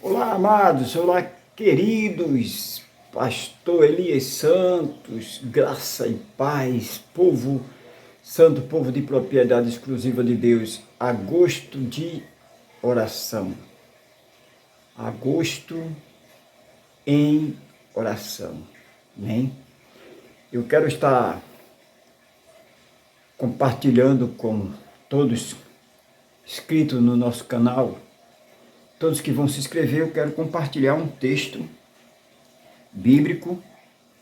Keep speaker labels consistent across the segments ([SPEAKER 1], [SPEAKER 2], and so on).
[SPEAKER 1] Olá, amados, olá, queridos, pastor Elias Santos, graça e paz, povo santo, povo de propriedade exclusiva de Deus, agosto de oração, agosto em oração, amém? Eu quero estar compartilhando com todos inscritos no nosso canal. Todos que vão se inscrever, eu quero compartilhar um texto bíblico,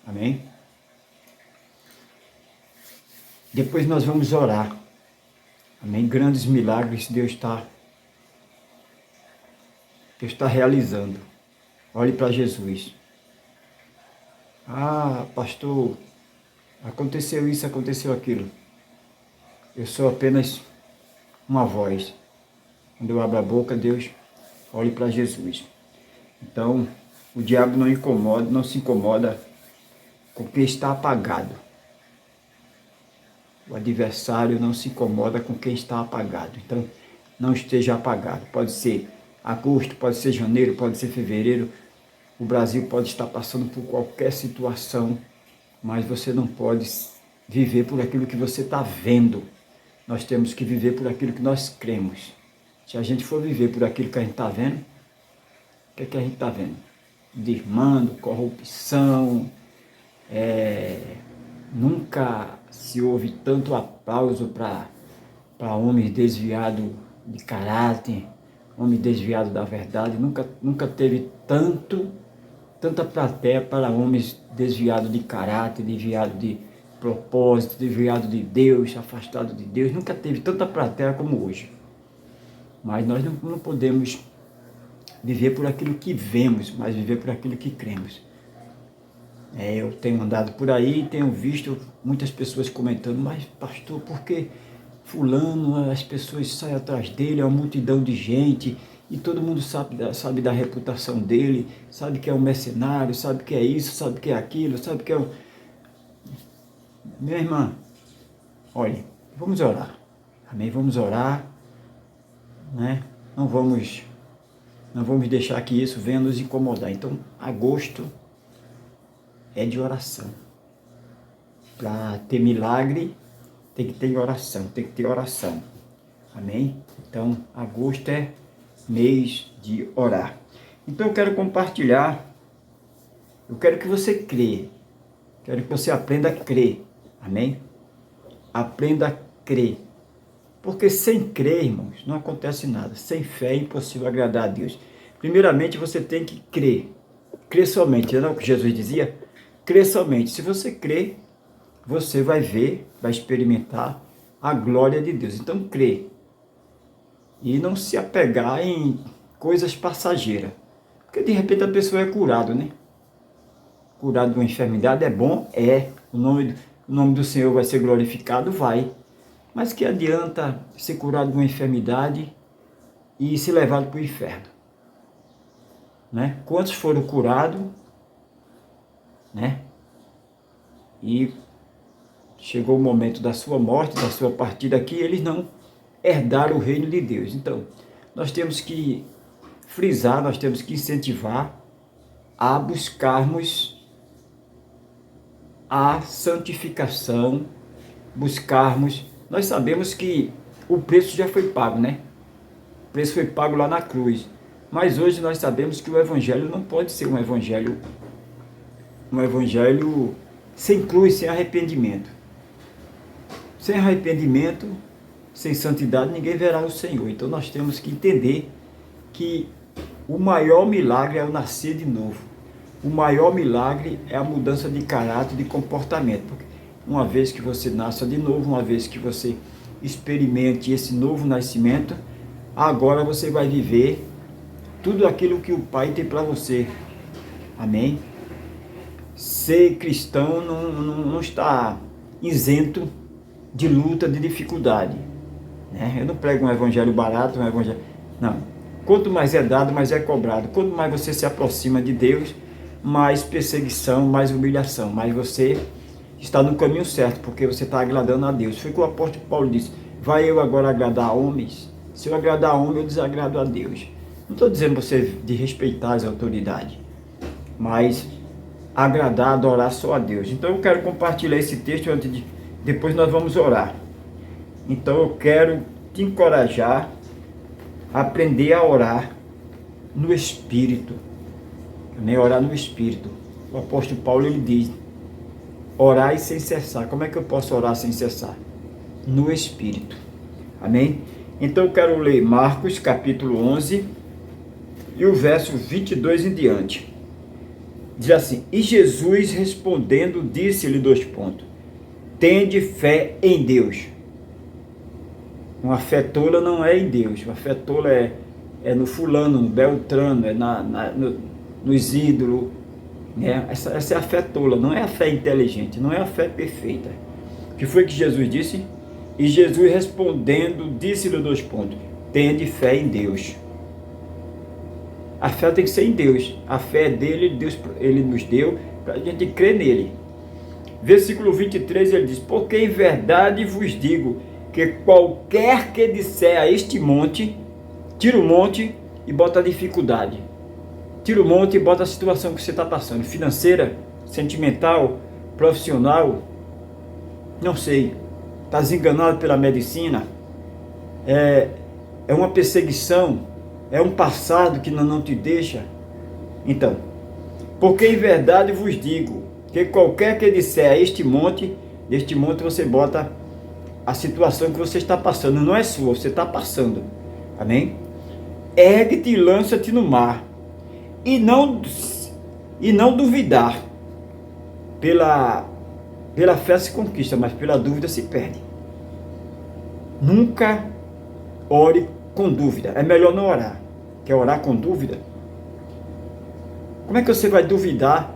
[SPEAKER 1] amém? Depois nós vamos orar, amém? Grandes milagres Deus está realizando. Olhe para Jesus. Ah, pastor, aconteceu isso, aconteceu aquilo. Eu sou apenas uma voz. Quando eu abro a boca, Deus, olhe para Jesus. Então, o diabo não se incomoda com quem está apagado. O adversário não se incomoda com quem está apagado. Então, não esteja apagado. Pode ser agosto, pode ser janeiro, pode ser fevereiro. O Brasil pode estar passando por qualquer situação, mas você não pode viver por aquilo que você está vendo. Nós temos que viver por aquilo que nós cremos. Se a gente for viver por aquilo que a gente está vendo, o que é que a gente está vendo? Desmando, corrupção, nunca se houve tanto aplauso para homens desviados de caráter, homens desviados da verdade, nunca teve tanta plateia para homens desviados de caráter, desviados de propósito, desviados de Deus, afastados de Deus, nunca teve tanta plateia como hoje. Mas nós não podemos viver por aquilo que vemos, mas viver por aquilo que cremos. Eu tenho andado por aí e tenho visto muitas pessoas comentando, mas pastor, por que fulano, as pessoas saem atrás dele, é uma multidão de gente, e todo mundo sabe da reputação dele, sabe que é um mercenário, sabe que é isso, sabe que é aquilo, sabe que é um... Minha irmã, olha, vamos orar, amém? Vamos orar, né? Não vamos deixar que isso venha nos incomodar. Então, agosto é de oração. Para ter milagre, tem que ter oração, tem que ter oração. Amém? Então, agosto é mês de orar. Então, eu quero compartilhar, eu quero que você crê, quero que você aprenda a crer. Amém? Aprenda a crer. Porque sem crer, irmãos, não acontece nada. Sem fé é impossível agradar a Deus. Primeiramente, você tem que crer. Crer somente. Não é o que Jesus dizia? Crer somente. Se você crer, você vai ver, vai experimentar a glória de Deus. Então, crê. E não se apegar em coisas passageiras. Porque, de repente, a pessoa é curada, né? Curado de uma enfermidade é bom? É. O nome do Senhor vai ser glorificado? Vai. Mas que adianta ser curado de uma enfermidade e ser levado para o inferno? Né? Quantos foram curados, né? E chegou o momento da sua morte, da sua partida aqui, eles não herdaram o reino de Deus. Então, nós temos que frisar, nós temos que incentivar a buscarmos a santificação, buscarmos... Nós sabemos que o preço já foi pago, né? O preço foi pago lá na cruz. Mas hoje nós sabemos que o evangelho não pode ser um evangelho sem cruz, sem arrependimento. Sem arrependimento, sem santidade, ninguém verá o Senhor. Então nós temos que entender que o maior milagre é o nascer de novo. O maior milagre é a mudança de caráter, de comportamento. Porque uma vez que você nasça de novo, uma vez que você experimente esse novo nascimento, agora você vai viver tudo aquilo que o Pai tem para você. Amém? Ser cristão não está isento de luta, de dificuldade. Né? Eu não prego um evangelho barato, um evangelho... Não. Quanto mais é dado, mais é cobrado. Quanto mais você se aproxima de Deus, mais perseguição, mais humilhação. Mas você está no caminho certo, porque você está agradando a Deus. Foi o que o apóstolo Paulo disse: vai eu agora agradar a homens? Se eu agradar a homem, eu desagrado a Deus. Não estou dizendo você de respeitar as autoridades, mas agradar, adorar só a Deus. Então eu quero compartilhar esse texto depois nós vamos orar. Então eu quero te encorajar a aprender a orar no Espírito. Nem orar no Espírito. O apóstolo Paulo ele diz: orai sem cessar. Como é que eu posso orar sem cessar? No Espírito. Amém? Então eu quero ler Marcos capítulo 11 e o verso 22 em diante. Diz assim: e Jesus respondendo disse-lhe 2 pontos: tende fé em Deus. Uma fé tola não é em Deus. Uma fé tola é no fulano, no beltrano, é nos ídolos. Né? Essa é a fé tola, não é a fé inteligente, não é a fé perfeita. O que foi que Jesus disse? E Jesus respondendo disse-lhe 2 pontos: tende fé em Deus. A fé tem que ser em Deus. A fé é dele, Deus, ele nos deu para a gente crer nele. Versículo 23 ele diz: porque em verdade vos digo que qualquer que disser a este monte, tira o monte e bota a dificuldade. Tira o monte e bota a situação que você está passando, financeira, sentimental, profissional, não sei, está desenganado pela medicina, é uma perseguição, é um passado que não te deixa. Então, porque em verdade vos digo que qualquer que disser a este monte você bota a situação que você está passando, não é sua, você está passando, amém? Ergue-te e lança-te no mar, e não duvidar. Pela fé se conquista, mas pela dúvida se perde. Nunca ore com dúvida, é melhor não orar. Quer orar com dúvida? Como é que você vai duvidar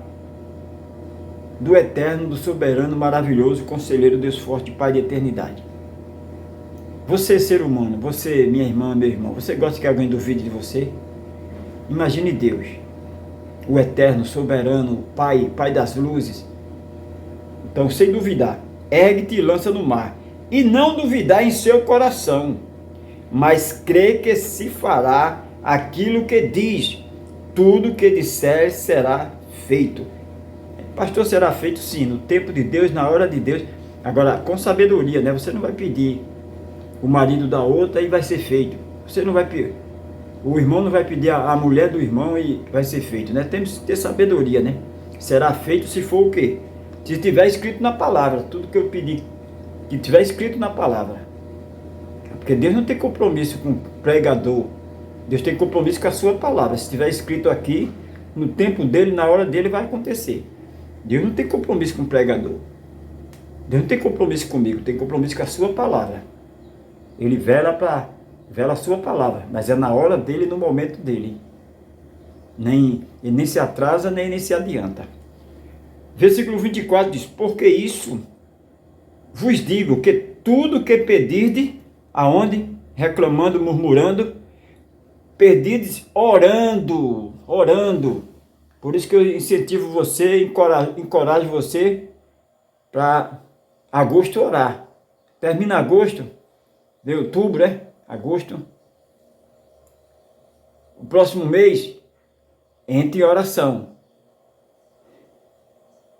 [SPEAKER 1] do eterno, do soberano, maravilhoso, conselheiro, Deus forte, Pai de eternidade? Você, ser humano, você, minha irmã, meu irmão, você gosta que alguém duvide de você? Imagine Deus, o eterno, soberano, Pai das luzes. Então, sem duvidar, ergue-te e lança no mar, e não duvidar em seu coração, mas crê que se fará aquilo que diz, tudo que disser será feito. Pastor, será feito sim, no tempo de Deus, na hora de Deus. Agora, com sabedoria, né? Você não vai pedir o marido da outra e vai ser feito. Você não vai pedir, o irmão não vai pedir a mulher do irmão e vai ser feito, né? Temos que ter sabedoria, né? Será feito se for o quê? Se estiver escrito na palavra, tudo que eu pedi, que estiver escrito na palavra. Porque Deus não tem compromisso com o pregador, Deus tem compromisso com a sua palavra. Se estiver escrito aqui, no tempo dele, na hora dele, vai acontecer. Deus não tem compromisso com o pregador. Deus não tem compromisso comigo, tem compromisso com a sua palavra. Ele vela a sua palavra, mas é na hora dele, no momento dele. Ele nem se atrasa, nem se adianta. Versículo 24 diz: porque isso vos digo que tudo que pedirdes, aonde? Reclamando, murmurando, pedirdes orando. Por isso que eu incentivo você, encorajo você para agosto orar. Termina agosto, de outubro, agosto. O próximo mês, entre em oração.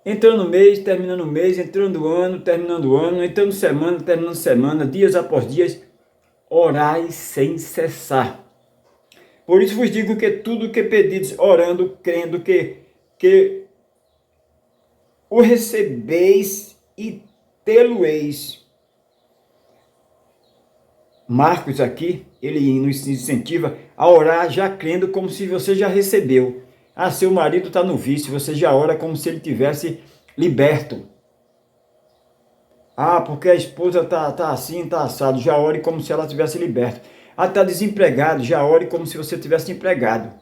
[SPEAKER 1] Entrando no mês, terminando o mês, entrando o ano, terminando o ano, entrando semana, terminando semana, dias após dias, orai sem cessar. Por isso vos digo que tudo que pedides, orando, crendo que o recebeis e tê-lo-eis. Marcos aqui, ele nos incentiva a orar já crendo como se você já recebeu. Ah, seu marido está no vício, você já ora como se ele tivesse liberto. Ah, porque a esposa tá assim, está assado, já ore como se ela tivesse liberto. Ah, está desempregado, já ore como se você tivesse empregado.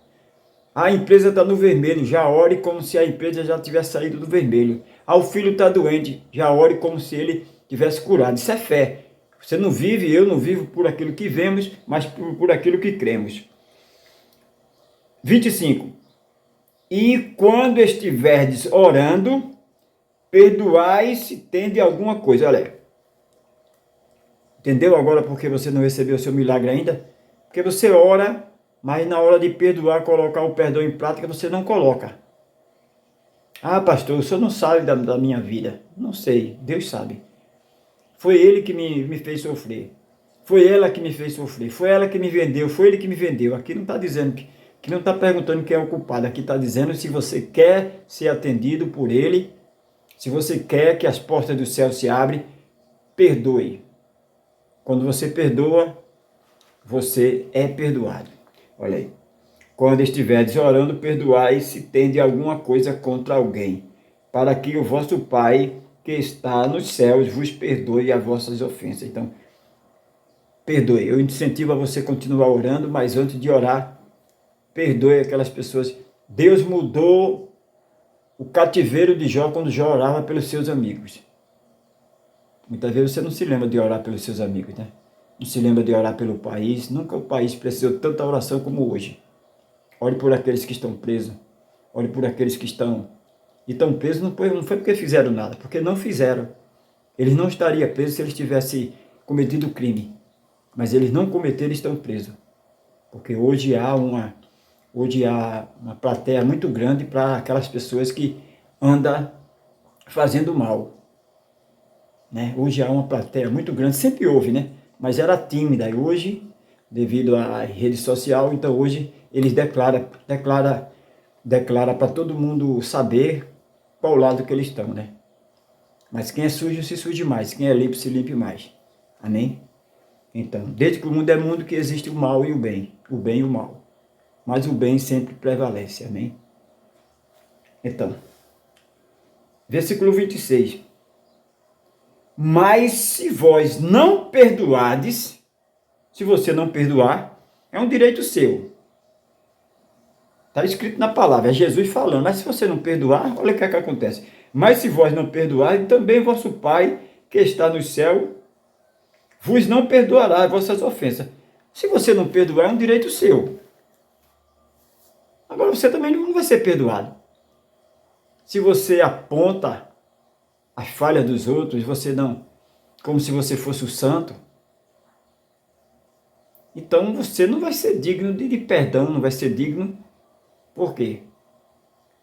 [SPEAKER 1] A empresa está no vermelho, já ore como se a empresa já tivesse saído do vermelho. Ah, o filho está doente, já ore como se ele tivesse curado. Isso é fé. Você não vive, eu não vivo por aquilo que vemos, mas por aquilo que cremos. 25. E quando estiverdes orando, perdoai se tende alguma coisa. Olha, entendeu agora porque você não recebeu o seu milagre ainda? Porque você ora, mas na hora de perdoar, colocar o perdão em prática, você não coloca. Ah, pastor, o senhor não sabe da minha vida. Não sei, Deus sabe. Foi ele que me fez sofrer. Foi ela que me fez sofrer. Foi ela que me vendeu. Foi ele que me vendeu. Aqui não está dizendo, que não está perguntando quem é o culpado. Aqui está dizendo se você quer ser atendido por ele, se você quer que as portas do céu se abrem, perdoe. Quando você perdoa, você é perdoado. Olha aí. Quando estiverdes orando, perdoai se tende alguma coisa contra alguém, para que o vosso Pai, que está nos céus, vos perdoe as vossas ofensas. Então, perdoe. Eu incentivo a você continuar orando, mas antes de orar, perdoe aquelas pessoas. Deus mudou o cativeiro de Jó quando Jó orava pelos seus amigos. Muitas vezes você não se lembra de orar pelos seus amigos, né? Não se lembra de orar pelo país. Nunca o país precisou tanta oração como hoje. Ore por aqueles que estão presos. Ore por aqueles que estão presos. Não foi porque fizeram nada, porque não fizeram. Eles não estariam presos se eles tivessem cometido crime. Mas eles não cometeram e estão presos. Porque hoje há uma plateia muito grande para aquelas pessoas que andam fazendo mal. Né? Hoje há uma plateia muito grande, sempre houve, né? Mas era tímida. E hoje, devido à rede social, então hoje eles declaram para todo mundo saber qual lado que eles estão, né? Mas quem é sujo se suje mais, quem é limpo se limpe mais. Amém? Então, desde que o mundo é mundo que existe o mal e o bem e o mal. Mas o bem sempre prevalece, amém? Então, versículo 26. Mas se vós não perdoardes, se você não perdoar, é um direito seu. Está escrito na palavra, é Jesus falando. Mas se você não perdoar, olha o que é que acontece. Mas se vós não perdoardes, também vosso Pai, que está no céu, vos não perdoará as vossas ofensas. Se você não perdoar, é um direito seu. Agora você também não vai ser perdoado. Se você aponta as falhas dos outros, você não, como se você fosse o santo, então você não vai ser digno de perdão, não vai ser digno. Por quê?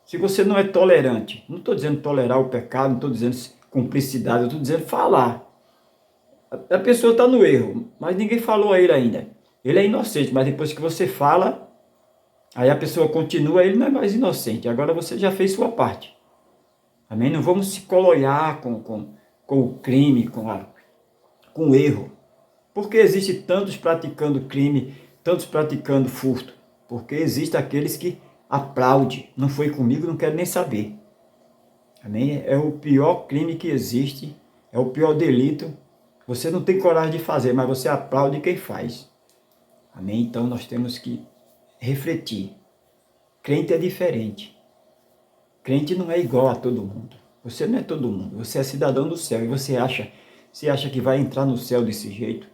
[SPEAKER 1] Se você não é tolerante, não estou dizendo tolerar o pecado, não estou dizendo cumplicidade, eu estou dizendo falar. A pessoa está no erro, mas ninguém falou a ele ainda. Ele é inocente, mas depois que você fala, aí a pessoa continua, ele não é mais inocente. Agora você já fez sua parte. Amém? Não vamos se colocar com o crime, com o erro. Porque existe tantos praticando crime, tantos praticando furto? Porque existe aqueles que aplaudem. Não foi comigo, não quero nem saber. Amém? É o pior crime que existe, é o pior delito. Você não tem coragem de fazer, mas você aplaude quem faz. Amém? Então nós temos que refletir. Crente é diferente. Crente não é igual a todo mundo. Você não é todo mundo. Você é cidadão do céu. E você acha que vai entrar no céu desse jeito?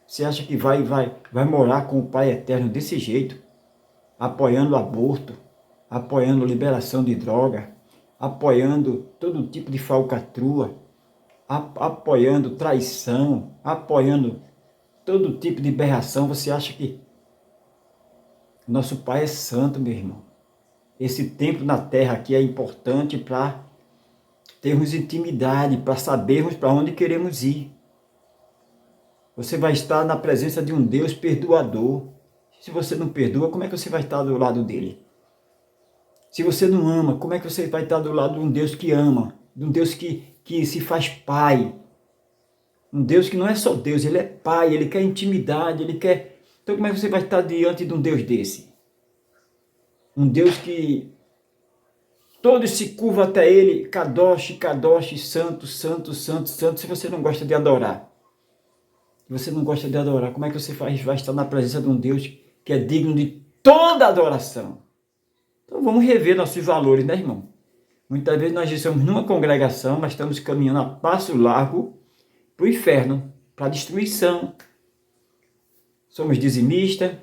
[SPEAKER 1] Você acha que vai morar com o Pai Eterno desse jeito? Apoiando aborto, apoiando liberação de droga, apoiando todo tipo de falcatrua, apoiando traição, apoiando todo tipo de aberração. Você acha que nosso Pai é santo, meu irmão? Esse tempo na terra aqui é importante para termos intimidade, para sabermos para onde queremos ir. Você vai estar na presença de um Deus perdoador. Se você não perdoa, como é que você vai estar do lado dele? Se você não ama, como é que você vai estar do lado de um Deus que ama? De um Deus que se faz pai? Um Deus que não é só Deus, ele é pai, ele quer intimidade, ele quer... Então como é que você vai estar diante de um Deus desse? Um Deus que todos se curvam até ele, Kadosh, Kadosh, santo, santo, santo, santo. Se você não gosta de adorar, como é que você vai estar na presença de um Deus que é digno de toda adoração? Então vamos rever nossos valores, né, irmão? Muitas vezes nós estamos numa congregação, mas estamos caminhando a passo largo para o inferno, para a destruição. Somos dizimistas,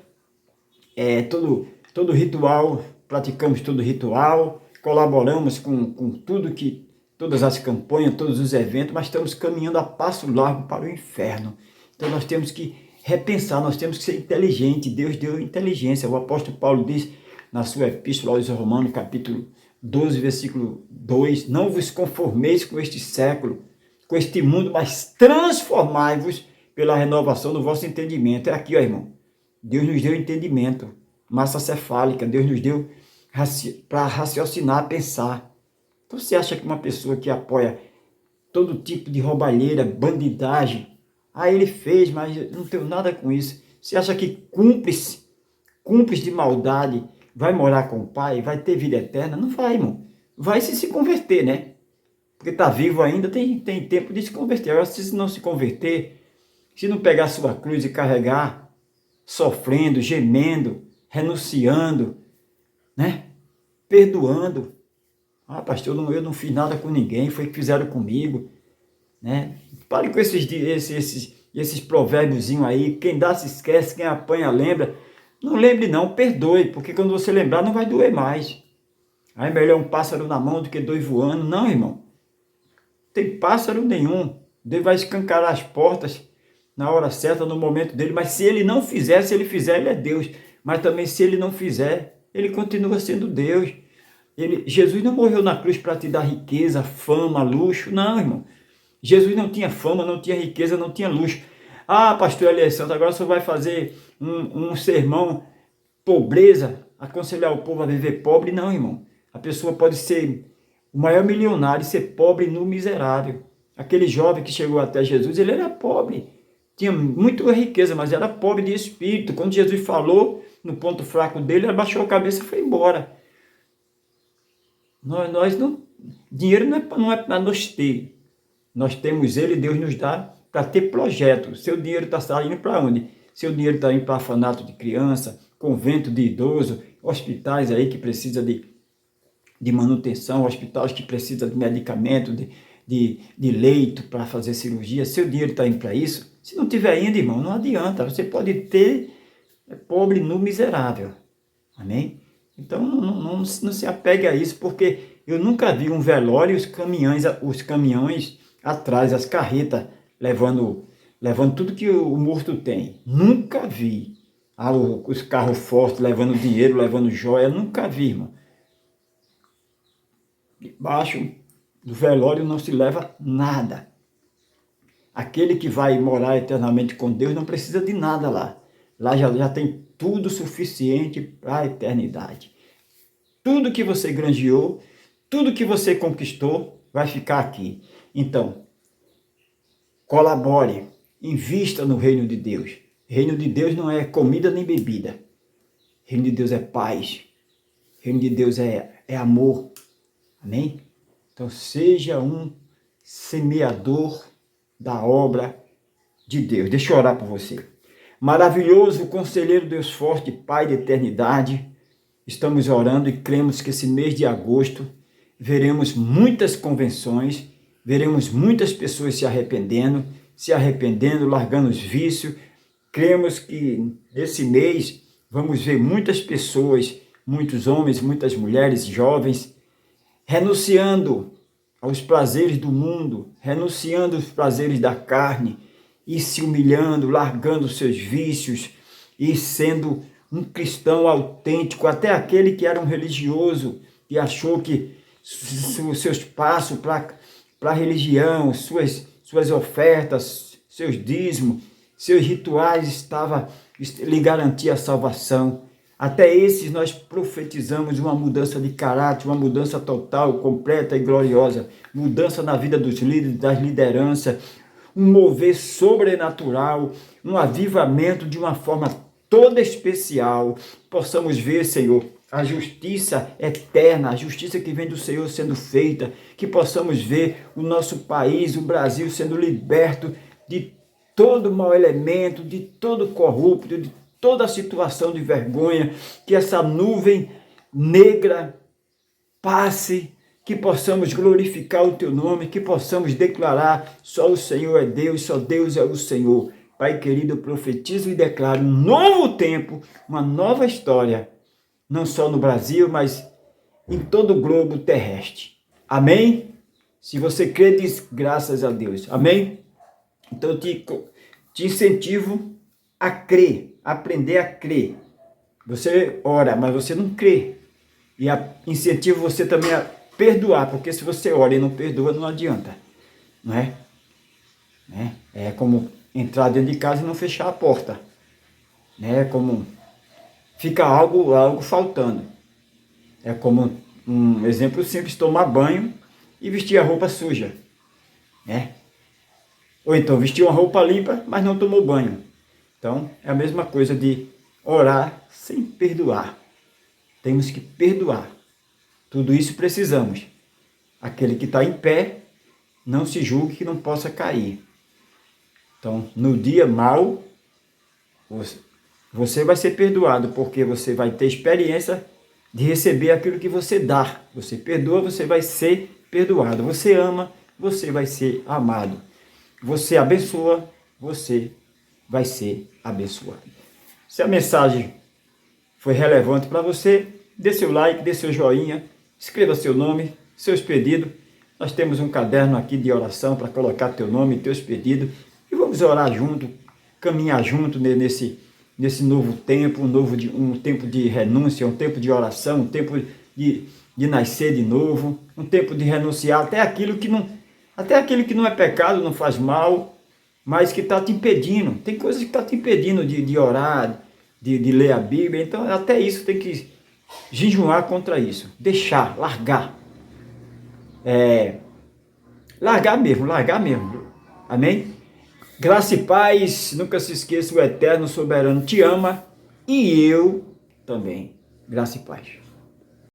[SPEAKER 1] todo ritual, praticamos todo ritual, colaboramos com tudo todas as campanhas, todos os eventos, mas estamos caminhando a passo largo para o inferno. Então nós temos que repensar, nós temos que ser inteligentes. Deus deu inteligência. O apóstolo Paulo diz na sua epístola aos Romanos, capítulo 12, versículo 2, não vos conformeis com este século, com este mundo, mas transformai-vos pela renovação do vosso entendimento. É aqui, ó, irmão. Deus nos deu entendimento, massa cefálica, Deus nos deu para raciocinar, pensar. Então você acha que uma pessoa que apoia todo tipo de roubalheira, bandidagem, ele fez, mas não tem nada com isso. Você acha que cúmplice de maldade vai morar com o Pai, vai ter vida eterna? Não vai, irmão. Vai se converter, né? Porque está vivo ainda, tem tempo de se converter. Agora, se não se converter, se não pegar sua cruz e carregar, sofrendo, gemendo, renunciando, né? Perdoando. Pastor, eu não fiz nada com ninguém, foi o que fizeram comigo, né? Pare com esses provérbios aí, quem dá se esquece, quem apanha lembra. Não lembre não, perdoe, porque quando você lembrar não vai doer mais. Aí é melhor um pássaro na mão do que dois voando. Não, irmão. Tem pássaro nenhum. Deus vai escancarar as portas na hora certa, no momento dele. Mas se ele não fizer, se ele fizer, ele é Deus. Mas também se ele não fizer, ele continua sendo Deus. Jesus não morreu na cruz para te dar riqueza, fama, luxo. Não, irmão. Jesus não tinha fama, não tinha riqueza, não tinha luxo. Pastor Elias Santos, agora você vai fazer um sermão pobreza, aconselhar o povo a viver pobre. Não, irmão. A pessoa pode ser o maior milionário e ser pobre no miserável. Aquele jovem que chegou até Jesus, ele era pobre. Tinha muita riqueza, mas era pobre de espírito. Quando Jesus falou no ponto fraco dele, ele abaixou a cabeça e foi embora. Nós não... Dinheiro não é para nós ter. Nós temos ele, Deus nos dá para ter projeto. Seu dinheiro está saindo para onde? Seu dinheiro está indo para orfanato de criança, convento de idoso, hospitais aí que precisa de manutenção, hospitais que precisam de medicamento, de leito para fazer cirurgia. Seu dinheiro está indo para isso. Se não tiver indo, irmão, não adianta. Você pode ter pobre no miserável. Amém? Então não se apegue a isso, porque eu nunca vi um velório e os caminhões atrás, as carretas, levando tudo que o morto tem. Nunca vi. Os carros fortes levando dinheiro, levando joia. Nunca vi, irmão. Debaixo do velório não se leva nada. Aquele que vai morar eternamente com Deus não precisa de nada lá. Lá já tem tudo suficiente para a eternidade. Tudo que você granjeou, tudo que você conquistou, vai ficar aqui. Então, colabore, invista no reino de Deus. Reino de Deus não é comida nem bebida. Reino de Deus é paz. Reino de Deus é amor. Amém? Então, seja um semeador da obra de Deus. Deixa eu orar por você. Maravilhoso, conselheiro Deus forte, Pai de eternidade, estamos orando e cremos que esse mês de agosto veremos muitas convenções, veremos muitas pessoas se arrependendo, largando os vícios. Cremos que esse mês vamos ver muitas pessoas, muitos homens, muitas mulheres, jovens, renunciando aos prazeres do mundo, renunciando aos prazeres da carne, e se humilhando, largando seus vícios e sendo um cristão autêntico, até aquele que era um religioso e achou que seus passos para a religião, suas ofertas, seus dízimos, seus rituais lhe garantia a salvação. Até esses nós profetizamos uma mudança de caráter, uma mudança total, completa e gloriosa, mudança na vida dos líderes, das lideranças, um mover sobrenatural, um avivamento de uma forma toda especial. Possamos ver, Senhor, a justiça eterna, a justiça que vem do Senhor sendo feita, que possamos ver o nosso país, o Brasil, sendo liberto de todo mau elemento, de todo corrupto, de toda situação de vergonha, que essa nuvem negra passe, que possamos glorificar o Teu nome, que possamos declarar: só o Senhor é Deus, só Deus é o Senhor. Pai querido, eu profetizo e declaro um novo tempo, uma nova história, não só no Brasil, mas em todo o globo terrestre. Amém? Se você crê, diz graças a Deus. Amém? Então eu te incentivo a crer, aprender a crer. Você ora, mas você não crê. E incentivo você também a perdoar, porque se você ora e não perdoa, não adianta. Não é? É como entrar dentro de casa e não fechar a porta. É como fica algo faltando. É como um exemplo simples, tomar banho e vestir a roupa suja. Né? Ou então vestir uma roupa limpa, mas não tomou banho. Então é a mesma coisa de orar sem perdoar. Temos que perdoar. Tudo isso precisamos. Aquele que está em pé, não se julgue que não possa cair. Então, no dia mau, você vai ser perdoado, porque você vai ter experiência de receber aquilo que você dá. Você perdoa, você vai ser perdoado. Você ama, você vai ser amado. Você abençoa, você vai ser abençoado. Se a mensagem foi relevante para você, dê seu like, dê seu joinha, escreva seu nome, seus pedidos. Nós temos um caderno aqui de oração para colocar teu nome e teus pedidos. E vamos orar junto, caminhar junto nesse novo tempo, um tempo de renúncia, um tempo de oração, um tempo de nascer de novo, um tempo de renunciar até aquilo que não é pecado, não faz mal, mas que está te impedindo. Tem coisas que estão te impedindo de orar, de ler a Bíblia. Então até isso tem que jejuar contra isso, deixar, largar. Largar mesmo. Amém? Graça e paz, nunca se esqueça, o eterno soberano te ama e eu também. Graça e paz.